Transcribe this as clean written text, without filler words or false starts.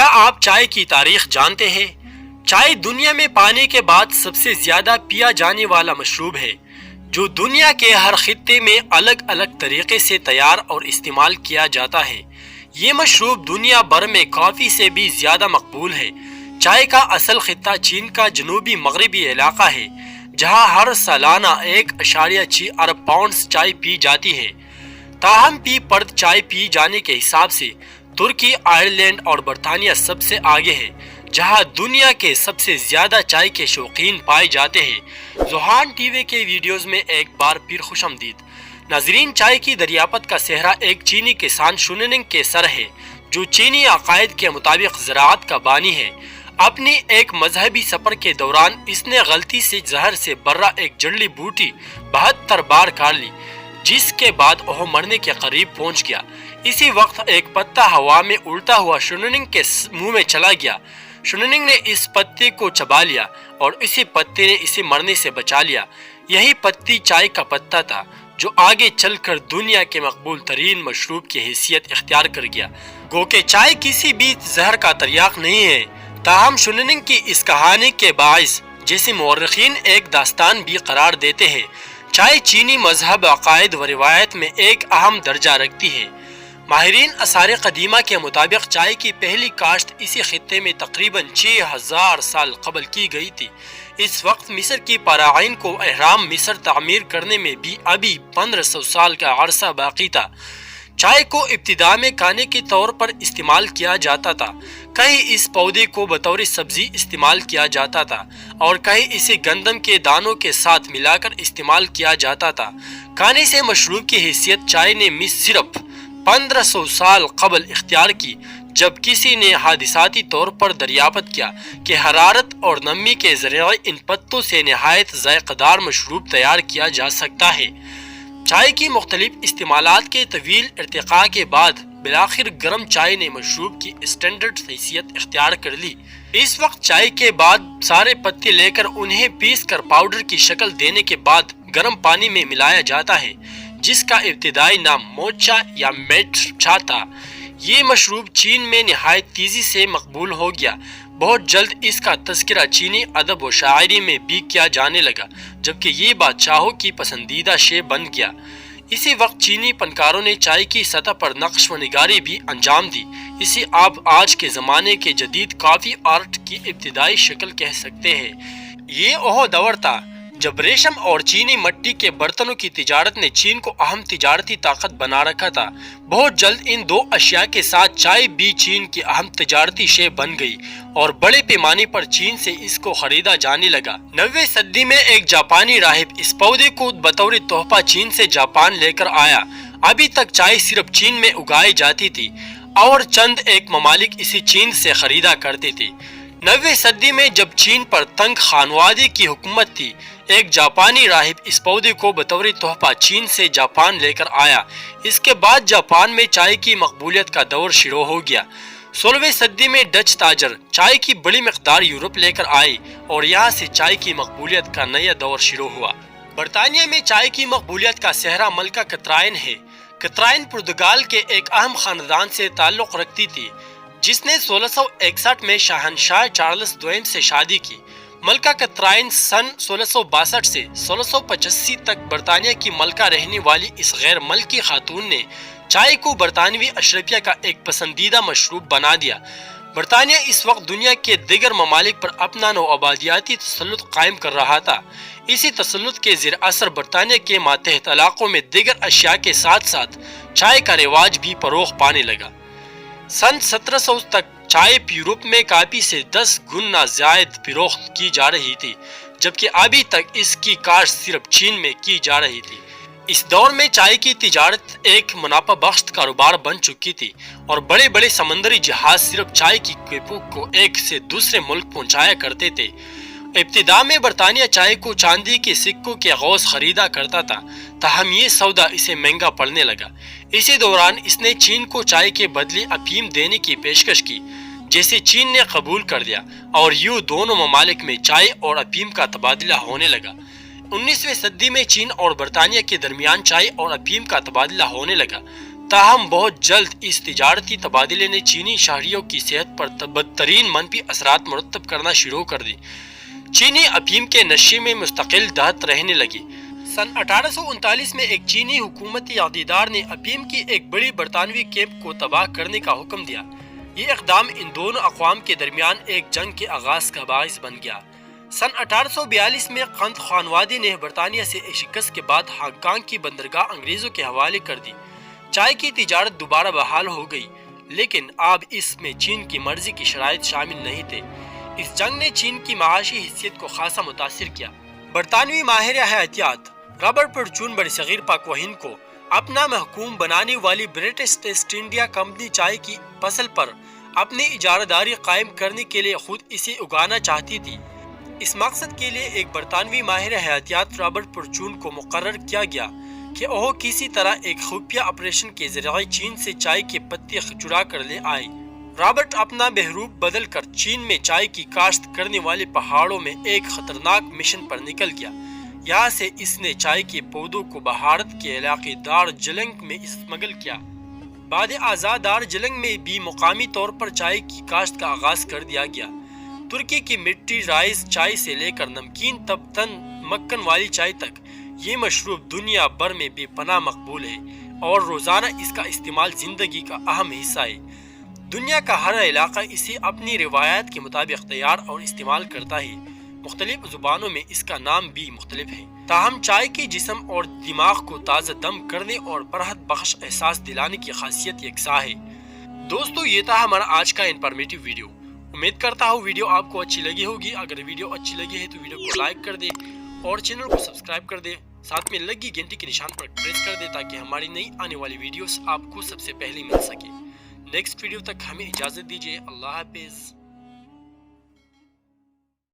کیا آپ چائے کی تاریخ جانتے ہیں؟ چائے دنیا میں پانی کے بعد سب سے زیادہ پیا جانے والا مشروب ہے، جو دنیا کے ہر خطے میں الگ الگ طریقے سے تیار اور استعمال کیا جاتا ہے۔ یہ مشروب دنیا بھر میں کافی سے بھی زیادہ مقبول ہے۔ چائے کا اصل خطہ چین کا جنوبی مغربی علاقہ ہے، جہاں ہر سالانہ 1.6 ارب پاؤنڈز چائے پی جاتی ہے۔ تاہم پی پرت چائے پی جانے کے حساب سے ترکی، آئرلینڈ اور برطانیہ سب سے آگے ہے، جہاں دنیا کے سب سے زیادہ چائے کے شوقین پائے جاتے ہیں۔ زوہان ٹی وی کے ویڈیوز میں ایک بار پھر خوش آمدید ناظرین۔ چائے کی دریافت کا صحرا ایک چینی کسان شونننگ کے سر ہے، جو چینی عقائد کے مطابق زراعت کا بانی ہے۔ اپنی ایک مذہبی سفر کے دوران اس نے غلطی سے زہر سے بھرا ایک جڑی بوٹی 72 بار کھا لی، جس کے بعد وہ مرنے کے قریب پہنچ گیا۔ اسی وقت ایک پتا ہوا میں اڑتا ہوا شونننگ کے منہ میں چلا گیا۔ شونننگ نے اس پتے کو چبا لیا اور اسی پتے نے اسے مرنے سے بچا لیا۔ یہی پتی چائے کا پتا تھا، جو آگے چل کر دنیا کے مقبول ترین مشروب کی حیثیت اختیار کر گیا۔ گو کہ چائے کسی بھی زہر کا تریاق نہیں ہے، تاہم شونننگ کی اس کہانی کے باعث جیسے مورخین ایک داستان بھی قرار دیتے ہیں، چائے چینی مذہب، عقائد و روایت میں ایک اہم درجہ رکھتی ہے۔ ماہرین آثار قدیمہ کے مطابق چائے کی پہلی کاشت اسی خطے میں تقریباً 6000 سال قبل کی گئی تھی۔ اس وقت مصر کی فراعین کو اہرام مصر تعمیر کرنے میں بھی ابھی 1500 سال کا عرصہ باقی تھا۔ چائے کو ابتدا میں کھانے کے طور پر استعمال کیا جاتا تھا، کہیں اس پودے کو بطور سبزی استعمال کیا جاتا تھا اور کہیں اسے گندم کے دانوں کے ساتھ ملا کر استعمال کیا جاتا تھا۔ کھانے سے مشروب کی حیثیت چائے نے صرف 1500 سال قبل اختیار کی، جب کسی نے حادثاتی طور پر دریافت کیا کہ حرارت اور نمی کے ذریعے ان پتوں سے نہایت ذائقہ دار مشروب تیار کیا جا سکتا ہے۔ چائے کی مختلف استعمالات کے طویل ارتقاء کے بعد بالآخر گرم چائے نے مشروب کی اسٹینڈرڈ حیثیت اختیار کر لی۔ اس وقت چائے کے بعد سارے پتے لے کر انہیں پیس کر پاؤڈر کی شکل دینے کے بعد گرم پانی میں ملایا جاتا ہے، جس کا ابتدائی نام موچا یا میچا تھا۔ یہ مشروب چین میں نہایت تیزی سے مقبول ہو گیا۔ بہت جلد اس کا تذکرہ چینی ادب و شاعری میں بھی کیا جانے لگا، جبکہ یہ بادشاہوں کی پسندیدہ شے بن گیا۔ اسی وقت چینی فنکاروں نے چائے کی سطح پر نقش و نگاری بھی انجام دی۔ اسے آپ آج کے زمانے کے جدید کافی آرٹ کی ابتدائی شکل کہہ سکتے ہیں۔ یہ وہ دور تھا جب ریشم اور چینی مٹی کے برتنوں کی تجارت نے چین کو اہم تجارتی طاقت بنا رکھا تھا۔ بہت جلد ان دو اشیاء کے ساتھ چائے بھی چین کی اہم تجارتی شے بن گئی اور بڑے پیمانے پر چین سے اس کو خریدا جانے لگا۔ 9ویں صدی میں ایک جاپانی راہب اس پودے کو بطور تحفہ چین سے جاپان لے کر آیا۔ ابھی تک چائے صرف چین میں اگائی جاتی تھی اور چند ایک ممالک اسے چین سے خریدا کرتے تھے۔ 9ویں صدی میں جب چین پر تنگ خانوادے کی حکومت تھی، ایک جاپانی راہب اس پودے کو بطور تحفہ چین سے جاپان لے کر آیا۔ اس کے بعد جاپان میں چائے کی مقبولیت کا دور شروع ہو گیا۔ 16ویں صدی میں ڈچ تاجر چائے کی بڑی مقدار یورپ لے کر آئے اور یہاں سے چائے کی مقبولیت کا نیا دور شروع ہوا۔ برطانیہ میں چائے کی مقبولیت کا صحرا ملکہ کترائن ہے۔ کترائن پرتگال کے ایک اہم خاندان سے تعلق رکھتی تھی، جس نے 1661 میں شاہنشاہ چارلس دوئم سے شادی کی۔ ملکہ کترائن سن 1662 سے 1685 تک برطانیہ کی ملکہ رہنے والی اس غیر ملکی خاتون نے چائے کو برطانوی اشرفیہ کا ایک پسندیدہ مشروب بنا دیا۔ برطانیہ اس وقت دنیا کے دیگر ممالک پر اپنا نوآبادیاتی تسلط قائم کر رہا تھا۔ اسی تسلط کے زیر اثر برطانیہ کے ماتحت علاقوں میں دیگر اشیاء کے ساتھ ساتھ چائے کا رواج بھی فروغ پانے لگا۔ سن 1700 تک چائے یورپ میں کافی سے 10 گنا زائد فروخت کی جا رہی تھی، جبکہ ابھی تک اس کی کاشت صرف چین میں کی جا رہی تھی۔ اس دور میں چائے کی تجارت ایک منافع بخش کاروبار بن چکی تھی اور بڑے بڑے سمندری جہاز صرف چائے کی کیپوں کو ایک سے دوسرے ملک پہنچایا کرتے تھے۔ ابتدا میں برطانیہ چائے کو چاندی کے سکوں کے عوض خریدا کرتا تھا، تاہم یہ سودا اسے مہنگا پڑنے لگا۔ اسی دوران اس نے چین کو چائے کے بدلے افیم دینے کی پیشکش کی، جیسے چین نے قبول کر لیا اور یوں دونوں ممالک میں چائے اور افیم کا تبادلہ ہونے لگا۔ 19ویں صدی میں چین اور برطانیہ کے درمیان چائے اور افیم کا تبادلہ ہونے لگا، تاہم بہت جلد اس تجارتی تبادلے نے چینی شہریوں کی صحت پر بدترین منفی اثرات مرتب کرنا شروع کر دی۔ چینی افیم کے نشے میں مستقل دھت رہنے لگے۔ سن 1839 میں ایک چینی حکومتی عہدیدار نے افیم کی ایک بڑی برطانوی کیمپ کو تباہ کرنے کا حکم دیا۔ یہ اقدام ان دونوں اقوام کے درمیان ایک جنگ کے آغاز کا باعث بن گیا۔ سن 1842 میں قند خانوادے نے برطانیہ سے شکست کے بعد ہانگ کانگ کی بندرگاہ انگریزوں کے حوالے کر دی۔ چائے کی تجارت دوبارہ بحال ہو گئی، لیکن اب اس میں چین کی مرضی کی شرائط شامل نہیں تھے۔ اس جنگ نے چین کی معاشی حیثیت کو خاصا متاثر کیا۔ برطانوی ماہر حیاتیات رابرٹ پرچون برصغیر پاک و ہند کو اپنا محکوم بنانے والی برٹش ایسٹ انڈیا کمپنی چائے کی فصل پر اپنی اجارہ داری قائم کرنے کے لیے خود اسے اگانا چاہتی تھی۔ اس مقصد کے لیے ایک برطانوی ماہر حیاتیات رابرٹ پرچون کو مقرر کیا گیا کہ وہ کسی طرح ایک خفیہ آپریشن کے ذریعے چین سے چائے کے پتے چرا کر لے آئے۔ رابرٹ اپنا بہروپ بدل کر چین میں چائے کی کاشت کرنے والے پہاڑوں میں ایک خطرناک مشن پر نکل گیا۔ یہاں سے اس نے چائے کے پودوں کو بھارت کے علاقے دارجلنگ میں اسمگل کیا۔ بعد ازاں دارجلنگ میں بھی مقامی طور پر چائے کی کاشت کا آغاز کر دیا گیا۔ ترکی کی مٹی رائز چائے سے لے کر نمکین تبتن مکھن والی چائے تک یہ مشروب دنیا بھر میں بے پناہ مقبول ہے اور روزانہ اس کا استعمال زندگی کا اہم حصہ ہے۔ دنیا کا ہر علاقہ اسے اپنی روایات کے مطابق تیار اور استعمال کرتا ہے۔ مختلف زبانوں میں اس کا نام بھی مختلف ہے، تاہم چائے کی جسم اور دماغ کو تازہ دم کرنے اور فرحت بخش احساس دلانے کی خاصیت یکساں ہے۔ دوستو، یہ تھا ہمارا آج کا انفارمیٹیو ویڈیو۔ امید کرتا ہوں ویڈیو آپ کو اچھی لگی ہوگی۔ اگر ویڈیو اچھی لگی ہے تو ویڈیو کو لائک کر دیں اور چینل کو سبسکرائب کر دیں، ساتھ میں لگی گھنٹی کے نشان پر پریس کر دیں تاکہ ہماری نئی آنے والی ویڈیوز آپ کو سب سے پہلے مل سکے۔ نیکسٹ ویڈیو تک ہمیں اجازت دیجیے۔ اللہ حافظ۔